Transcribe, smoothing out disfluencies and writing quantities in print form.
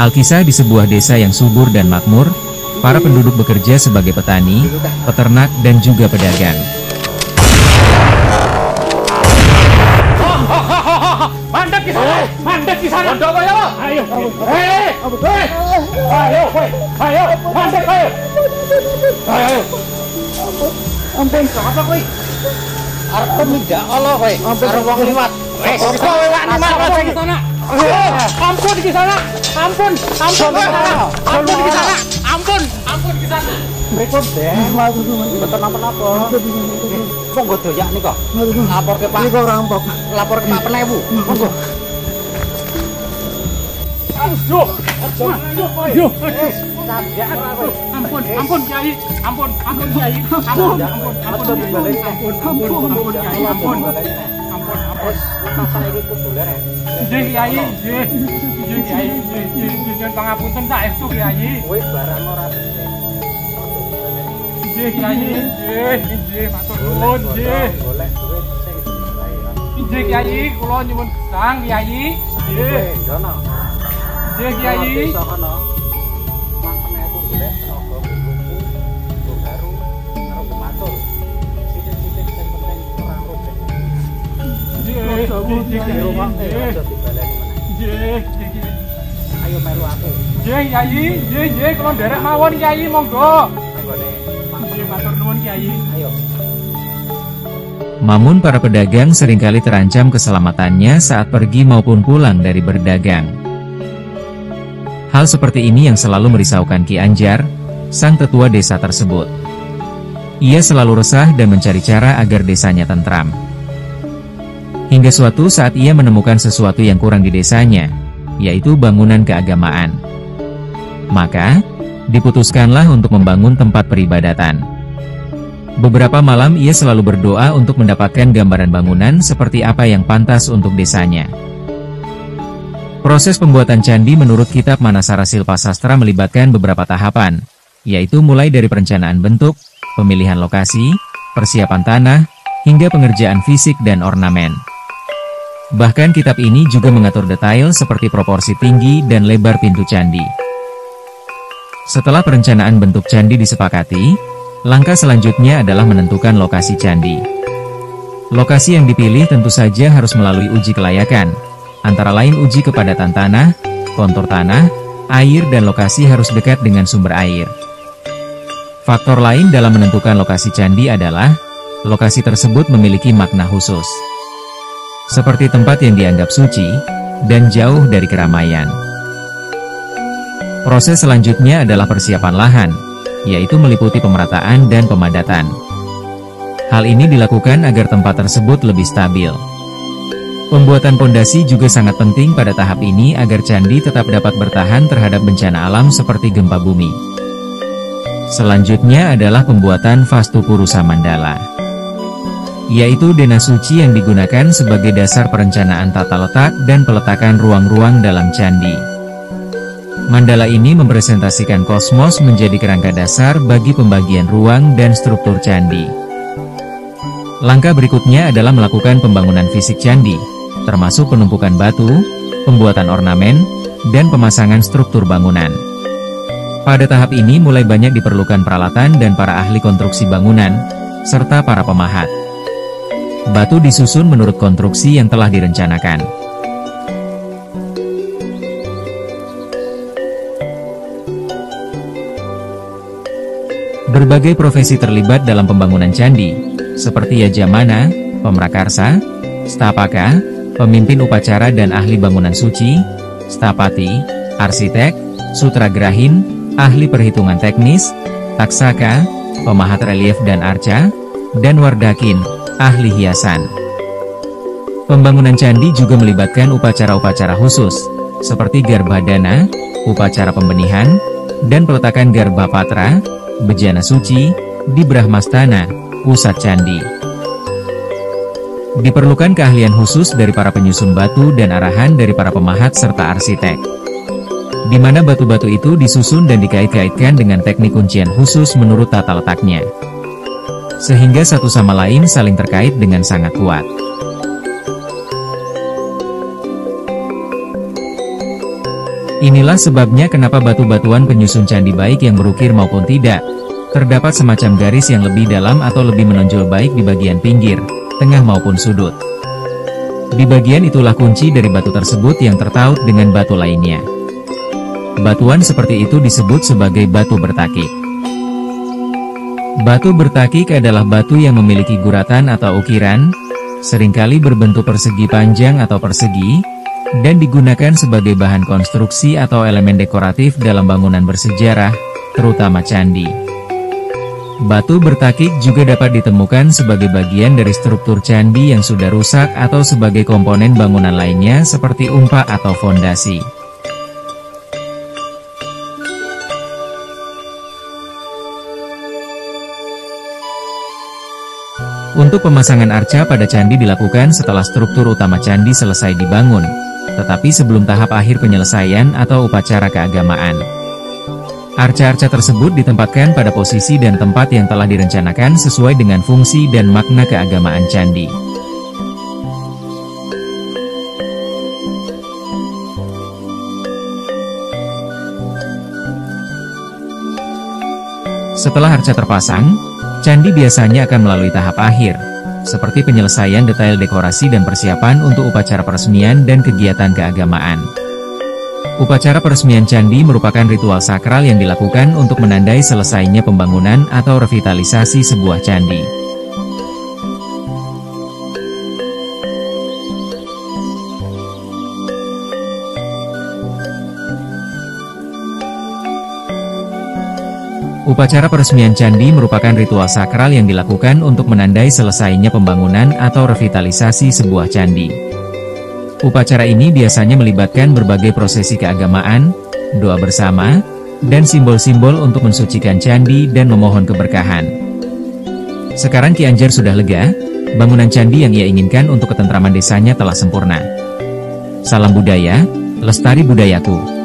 Alkisah di sebuah desa yang subur dan makmur, para penduduk bekerja sebagai petani, peternak dan juga pedagang. Mandek di sana, mandek di sana. Ayo, ayo, mandek ayo. Ayo. Ampun, apa kowe? Arep mindak Allah kowe. Arep wong liwat. Wes, kowe wak liwat di sana. Ampun di sana. Ampun di sana. Ampun di sana. Ampun di sana. Mrikun deh, mboten napa-napa. Monggo doyak nika. Lapor ke Pak. Nika rampok. Lapor ke Pak Penewu. Monggo. Aduh. Ampun Kiai. Ampun Kiai. Ampun Kiai. Ampun. Lepas saiki kudu lere. Nggih Kiai, nggih. Nggih Kiai, nggih. Pangapunten saestu Kiai. Kowe barang ora becik. Nggih Kiai, nggih. Matur nuwun, nggih. Golek duit sing dibae ya. Nggih Kiai, kula nyuwun gesang Kiai. Nggih. Jono. Nggih Kiai. Sokono. Mas Penewu golek tenaga buku, buku baru, karo matur. Sithik-sithik sing penting ora robek. Ayo melu aku. Nggih Kiai, nggih kula nderek mawon Kiai monggo. Nggih matur nuwun Kiai. Ayo. Namun para pedagang seringkali terancam keselamatannya saat pergi maupun pulang dari berdagang. Hal seperti ini yang selalu merisaukan Ki Anjar, sang tetua desa tersebut. Ia selalu resah dan mencari cara agar desanya tentram. Hingga suatu saat ia menemukan sesuatu yang kurang di desanya, yaitu bangunan keagamaan. Maka, diputuskanlah untuk membangun tempat peribadatan. Beberapa malam ia selalu berdoa untuk mendapatkan gambaran bangunan seperti apa yang pantas untuk desanya. Proses pembuatan candi menurut kitab Manasara Silpa Sastra melibatkan beberapa tahapan, yaitu mulai dari perencanaan bentuk, pemilihan lokasi, persiapan tanah, hingga pengerjaan fisik dan ornamen. Bahkan kitab ini juga mengatur detail seperti proporsi tinggi dan lebar pintu candi. Setelah perencanaan bentuk candi disepakati, langkah selanjutnya adalah menentukan lokasi candi. Lokasi yang dipilih tentu saja harus melalui uji kelayakan, antara lain uji kepadatan tanah, kontur tanah, air dan lokasi harus dekat dengan sumber air. Faktor lain dalam menentukan lokasi candi adalah, lokasi tersebut memiliki makna khusus. Seperti tempat yang dianggap suci, dan jauh dari keramaian. Proses selanjutnya adalah persiapan lahan, yaitu meliputi pemerataan dan pemadatan. Hal ini dilakukan agar tempat tersebut lebih stabil. Pembuatan pondasi juga sangat penting pada tahap ini agar candi tetap dapat bertahan terhadap bencana alam seperti gempa bumi. Selanjutnya adalah pembuatan Vastu Purusa Mandala, yaitu denah suci yang digunakan sebagai dasar perencanaan tata letak dan peletakan ruang-ruang dalam candi. Mandala ini merepresentasikan kosmos menjadi kerangka dasar bagi pembagian ruang dan struktur candi. Langkah berikutnya adalah melakukan pembangunan fisik candi, termasuk penumpukan batu, pembuatan ornamen, dan pemasangan struktur bangunan. Pada tahap ini mulai banyak diperlukan peralatan dan para ahli konstruksi bangunan, serta para pemahat. Batu disusun menurut konstruksi yang telah direncanakan. Berbagai profesi terlibat dalam pembangunan candi, seperti yajamana, pemrakarsa, stapaka, pemimpin upacara dan ahli bangunan suci, stapati, arsitek, sutragrahin, ahli perhitungan teknis, taksaka, pemahat relief dan arca, dan wardakin, ahli hiasan. Pembangunan candi juga melibatkan upacara-upacara khusus, seperti garbhadana, upacara pembenihan, dan peletakan garbhapatra, bejana suci, di Brahmastana, pusat candi. Diperlukan keahlian khusus dari para penyusun batu dan arahan dari para pemahat serta arsitek, di mana batu-batu itu disusun dan dikait-kaitkan dengan teknik kuncian khusus menurut tata letaknya, sehingga satu sama lain saling terkait dengan sangat kuat. Inilah sebabnya kenapa batu-batuan penyusun candi baik yang berukir maupun tidak, terdapat semacam garis yang lebih dalam atau lebih menonjol baik di bagian pinggir, tengah maupun sudut. Di bagian itulah kunci dari batu tersebut yang tertaut dengan batu lainnya. Batuan seperti itu disebut sebagai batu bertakik. Batu bertakik adalah batu yang memiliki guratan atau ukiran, seringkali berbentuk persegi panjang atau persegi, dan digunakan sebagai bahan konstruksi atau elemen dekoratif dalam bangunan bersejarah, terutama candi. Batu bertakik juga dapat ditemukan sebagai bagian dari struktur candi yang sudah rusak atau sebagai komponen bangunan lainnya seperti umpak atau fondasi. Untuk pemasangan arca pada candi dilakukan setelah struktur utama candi selesai dibangun, tetapi sebelum tahap akhir penyelesaian atau upacara keagamaan. Arca-arca tersebut ditempatkan pada posisi dan tempat yang telah direncanakan sesuai dengan fungsi dan makna keagamaan candi. Setelah arca terpasang, candi biasanya akan melalui tahap akhir, seperti penyelesaian detail dekorasi dan persiapan untuk upacara peresmian dan kegiatan keagamaan. Upacara peresmian candi merupakan ritual sakral yang dilakukan untuk menandai selesainya pembangunan atau revitalisasi sebuah candi. Upacara peresmian candi merupakan ritual sakral yang dilakukan untuk menandai selesainya pembangunan atau revitalisasi sebuah candi. Upacara ini biasanya melibatkan berbagai prosesi keagamaan, doa bersama, dan simbol-simbol untuk mensucikan candi dan memohon keberkahan. Sekarang Ki Anjar sudah lega, bangunan candi yang ia inginkan untuk ketentraman desanya telah sempurna. Salam budaya, lestari budayaku.